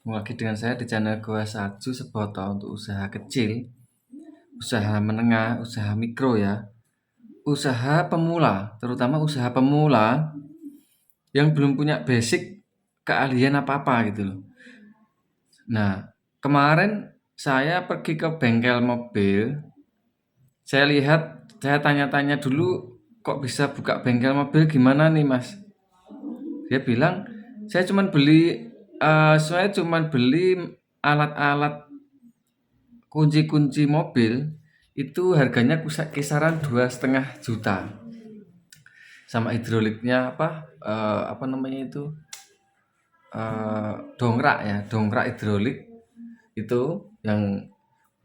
Ketemu lagi dengan saya di channel Gua Saju, Seboto untuk usaha kecil, usaha menengah, usaha mikro ya, usaha pemula, terutama usaha pemula yang belum punya basic keahlian apa-apa gitu loh. Nah, kemarin saya pergi ke bengkel mobil, saya tanya-tanya dulu, kok bisa buka bengkel mobil gimana nih mas? Dia bilang, saya cuman beli alat-alat kunci-kunci mobil itu harganya kisaran 2,5 juta sama hidroliknya apa namanya itu dongkrak hidrolik itu yang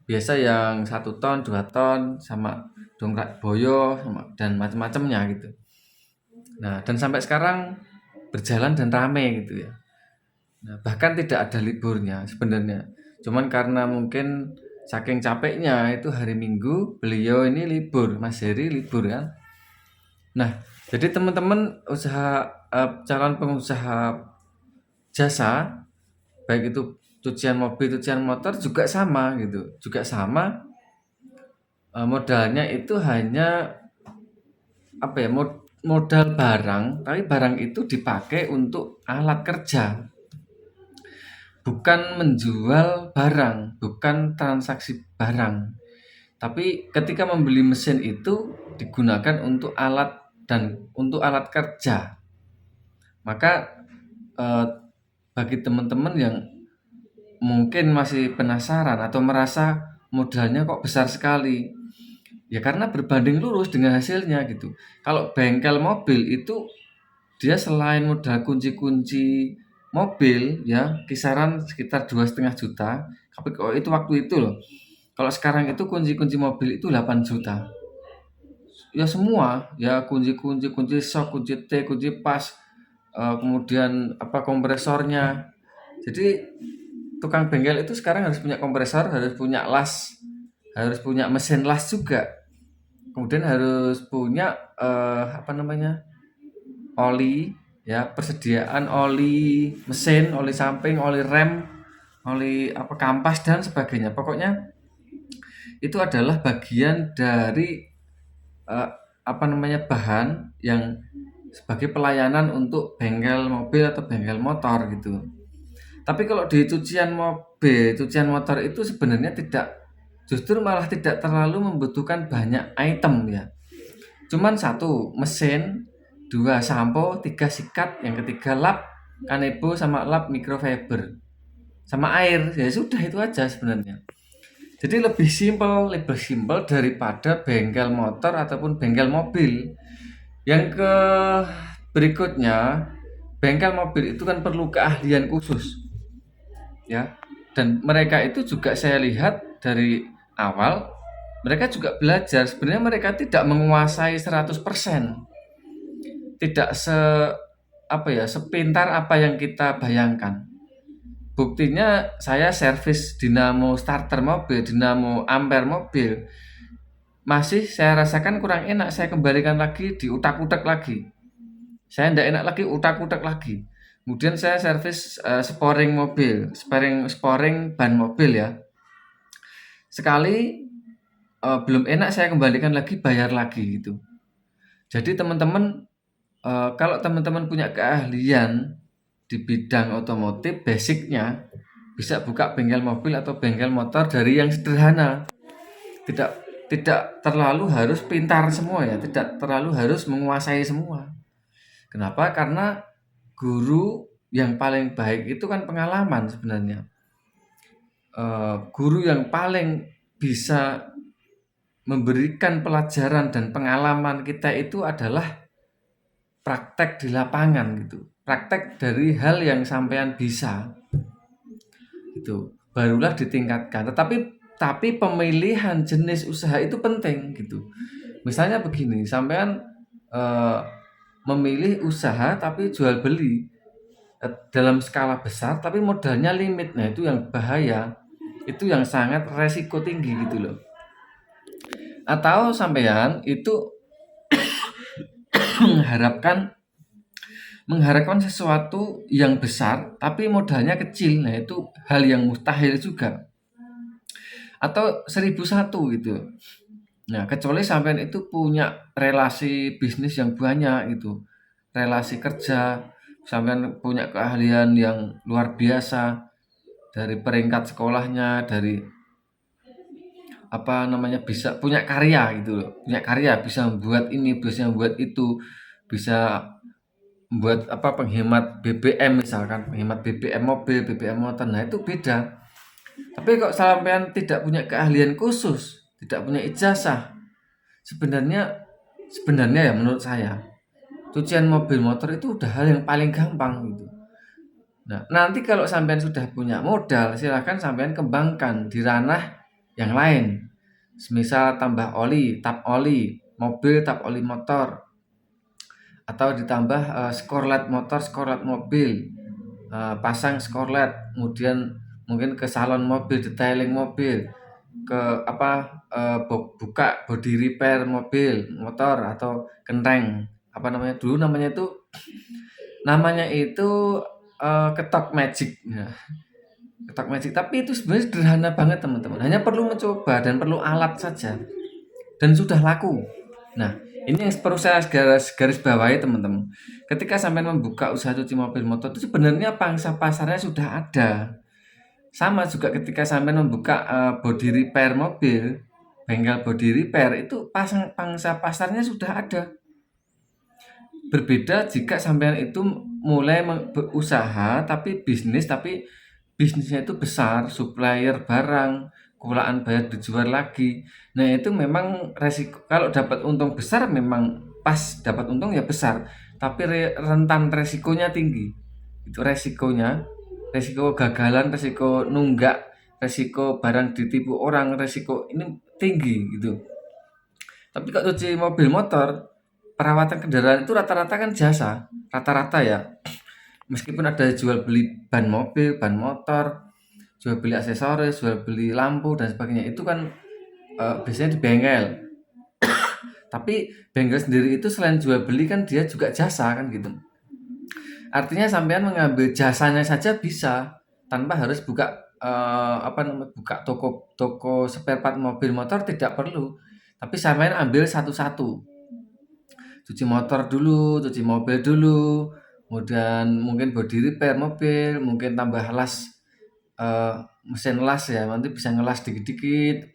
biasa yang 1 ton 2 ton sama dongkrak boyo dan macam-macamnya gitu. Nah dan sampai sekarang berjalan dan rame gitu ya. Nah, bahkan tidak ada liburnya sebenarnya. Cuman karena mungkin saking capeknya itu hari Minggu, beliau ini libur, Mas Heri libur kan. Nah, jadi teman-teman calon pengusaha jasa, baik itu cucian mobil, cucian motor juga sama gitu. Juga sama, modalnya itu hanya modal barang, tapi barang itu dipakai untuk alat kerja. Bukan menjual barang, bukan transaksi barang. Tapi ketika membeli mesin itu digunakan untuk alat kerja. Maka eh, bagi teman-teman yang mungkin masih penasaran atau merasa modalnya kok besar sekali, ya karena berbanding lurus dengan hasilnya gitu. Kalau bengkel mobil itu dia selain modal kunci-kunci mobil ya kisaran sekitar 2,5 juta, tapi kalau itu waktu itu loh. Kalau sekarang itu kunci-kunci mobil itu 8 juta. Ya semua, ya kunci-kunci, kunci sok, kunci T, kunci pas, kemudian kompresornya. Jadi tukang bengkel itu sekarang harus punya kompresor, harus punya las, harus punya mesin las juga. Kemudian harus punya oli ya, persediaan oli mesin, oli samping, oli rem, oli kampas dan sebagainya. Pokoknya itu adalah bagian dari bahan yang sebagai pelayanan untuk bengkel mobil atau bengkel motor gitu. Tapi kalau di cucian mobil, cucian motor itu sebenarnya justru malah tidak terlalu membutuhkan banyak item ya. Cuman satu mesin, dua sampo, tiga sikat, yang ketiga lap kanebo sama lap microfiber sama air, ya sudah itu aja sebenarnya. Jadi lebih simpel daripada bengkel motor ataupun bengkel mobil. Yang berikutnya, bengkel mobil itu kan perlu keahlian khusus ya. Dan mereka itu juga saya lihat dari awal mereka juga belajar. Sebenarnya mereka tidak menguasai 100%. Tidak sepintar apa yang kita bayangkan. Buktinya saya servis dinamo starter mobil, dinamo ampere mobil, masih saya rasakan kurang enak, saya kembalikan lagi, diutak-utak lagi. Saya tidak enak lagi, utak-utak lagi. Kemudian saya servis sporing mobil, sporing ban mobil ya. Sekali belum enak saya kembalikan lagi, bayar lagi gitu. Jadi teman-teman kalau teman-teman punya keahlian di bidang otomotif, basicnya bisa buka bengkel mobil atau bengkel motor dari yang sederhana. Tidak tidak terlalu harus pintar semua ya, tidak terlalu harus menguasai semua. Kenapa? Karena guru yang paling baik itu kan pengalaman sebenarnya. Guru yang paling bisa memberikan pelajaran dan pengalaman kita itu adalah praktek di lapangan gitu. Praktek dari hal yang sampean bisa. Itu barulah ditingkatkan. Tapi pemilihan jenis usaha itu penting gitu. Misalnya begini, sampean memilih usaha tapi jual beli dalam skala besar tapi modalnya limit. Nah, itu yang bahaya. Itu yang sangat resiko tinggi gitu loh. Atau sampean itu mengharapkan mengharapkan sesuatu yang besar tapi modalnya kecil. Nah, itu hal yang mustahil juga. Atau 1001 gitu. Nah, kecuali sampean itu punya relasi bisnis yang banyak gitu. Relasi kerja, sampean punya keahlian yang luar biasa dari peringkat sekolahnya, dari apa namanya, bisa punya karya gitu loh. Punya karya, bisa membuat ini, bisa membuat itu, bisa membuat apa, penghemat BBM misalkan, penghemat BBM mobil, BBM motor. Nah, itu beda. Tapi kok sampean tidak punya keahlian khusus, tidak punya ijazah, sebenarnya sebenarnya ya menurut saya, cucian mobil motor itu udah hal yang paling gampang gitu. Nah, nanti kalau sampean sudah punya modal, silahkan sampean kembangkan di ranah yang lain. Semisal tambah oli, tap oli mobil, tap oli motor, atau ditambah skorlet motor, skorlet mobil, pasang skorlet, kemudian mungkin ke salon mobil, detailing mobil, ke apa, buka body repair mobil, motor atau kenteng, apa namanya dulu namanya itu ketok magic. Nah, ketok magic, tapi itu sebenarnya sederhana banget teman-teman, hanya perlu mencoba dan perlu alat saja dan sudah laku. Nah, ini yang perlu saya garis bawahi teman-teman. Ketika sampai membuka usaha cuci mobil motor itu sebenarnya pangsa pasarnya sudah ada. Sama juga ketika sampai membuka body repair mobil, bengkel body repair itu pangsa pasarnya sudah ada. Berbeda jika sampean itu mulai berusaha tapi bisnisnya itu besar, supplier barang, kulaan bayar dijual lagi. Nah, itu memang resiko, kalau dapat untung besar memang pas dapat untung ya besar, tapi rentan resikonya tinggi. Itu resikonya, resiko gagalan, resiko nunggak, resiko barang ditipu orang, resiko ini tinggi gitu. Tapi kalau cuci mobil motor, perawatan kendaraan itu rata-rata kan jasa, rata-rata ya. Meskipun ada jual beli ban mobil, ban motor, jual beli aksesoris, jual beli lampu dan sebagainya, itu kan biasanya di bengkel. Tapi bengkel sendiri itu selain jual beli kan dia juga jasa kan gitu. Artinya sampean mengambil jasanya saja bisa tanpa harus buka apa namanya, buka toko toko spare part mobil motor, tidak perlu. Tapi sampean ambil satu-satu. Cuci motor dulu, cuci mobil dulu, kemudian mungkin body repair mobil, mungkin tambah las, mesin las ya, nanti bisa ngelas dikit-dikit,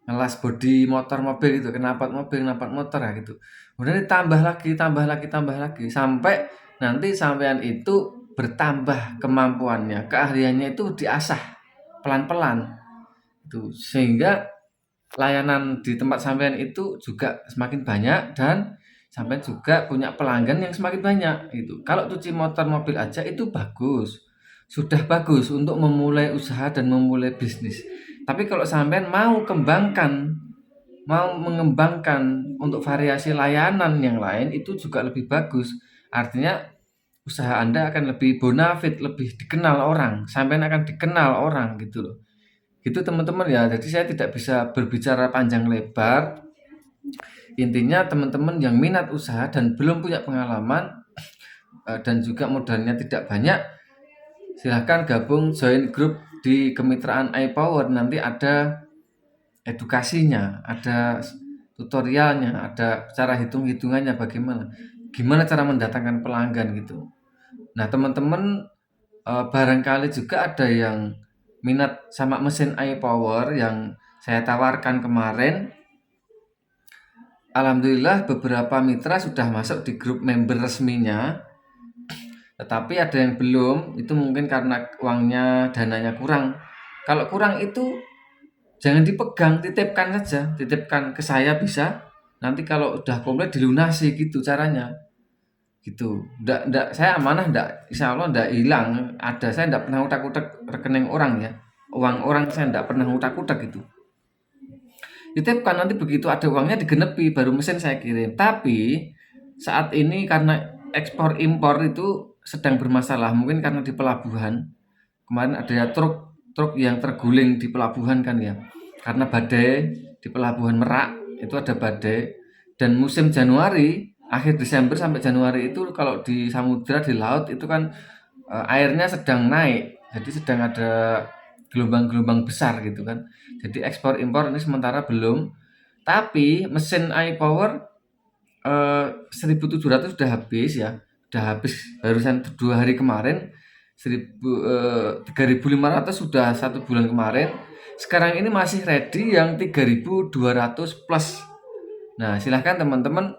ngelas body motor mobil itu, knalpot mobil, knalpot motor ya gitu. Kemudian ditambah lagi, tambah lagi, tambah lagi, sampai nanti sampean itu bertambah kemampuannya, keahliannya itu diasah pelan-pelan. Itu sehingga layanan di tempat sampean itu juga semakin banyak dan sampean juga punya pelanggan yang semakin banyak itu. Kalau cuci motor mobil aja itu bagus. Sudah bagus untuk memulai usaha dan memulai bisnis. Tapi kalau sampean mau mengembangkan untuk variasi layanan yang lain itu juga lebih bagus. Artinya usaha Anda akan lebih bonafit, lebih dikenal orang. Sampean akan dikenal orang gitu loh. Gitu teman-teman ya. Jadi saya tidak bisa berbicara panjang lebar. Intinya teman-teman yang minat usaha dan belum punya pengalaman dan juga modalnya tidak banyak, silahkan gabung join grup di kemitraan iPower. Nanti ada edukasinya, ada tutorialnya, ada cara hitung-hitungannya gimana cara mendatangkan pelanggan gitu. Nah, teman-teman barangkali juga ada yang minat sama mesin iPower yang saya tawarkan kemarin. Alhamdulillah beberapa mitra sudah masuk di grup member resminya. Tetapi ada yang belum, itu mungkin karena uangnya, dananya kurang. Kalau kurang itu jangan dipegang, titipkan saja, titipkan ke saya bisa. Nanti kalau udah komplit dilunasi gitu caranya. Gitu. Ndak saya amanah, ndak, insya Allah ndak hilang. Ada, saya ndak pernah utak-utak rekening orang ya. Uang orang saya ndak pernah utak-utak gitu. Titipkan, nanti begitu ada uangnya digenepi baru mesin saya kirim. Tapi saat ini karena ekspor impor itu sedang bermasalah, mungkin karena di pelabuhan kemarin ada truk yang terguling di pelabuhan kan ya, karena badai di pelabuhan Merak itu ada badai, dan musim Januari akhir Desember sampai Januari itu kalau di samudra, di laut itu kan airnya sedang naik. Jadi sedang ada gelombang-gelombang besar gitu kan. Jadi ekspor impor ini sementara belum. Tapi mesin iPower 1.700 sudah habis ya. Sudah habis barusan 2 hari kemarin. 3.500 sudah 1 bulan kemarin. Sekarang ini masih ready yang 3.200 plus. Nah, silahkan teman-teman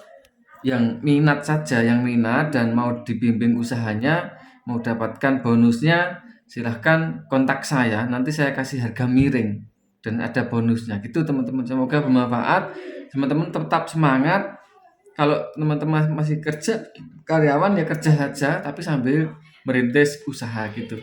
yang minat saja, yang minat dan mau dibimbing usahanya, mau dapatkan bonusnya, silahkan kontak saya. Nanti saya kasih harga miring dan ada bonusnya. Gitu teman-teman. Semoga bermanfaat. Teman-teman tetap semangat. Kalau teman-teman masih kerja karyawan ya kerja saja, tapi sambil merintis usaha gitu.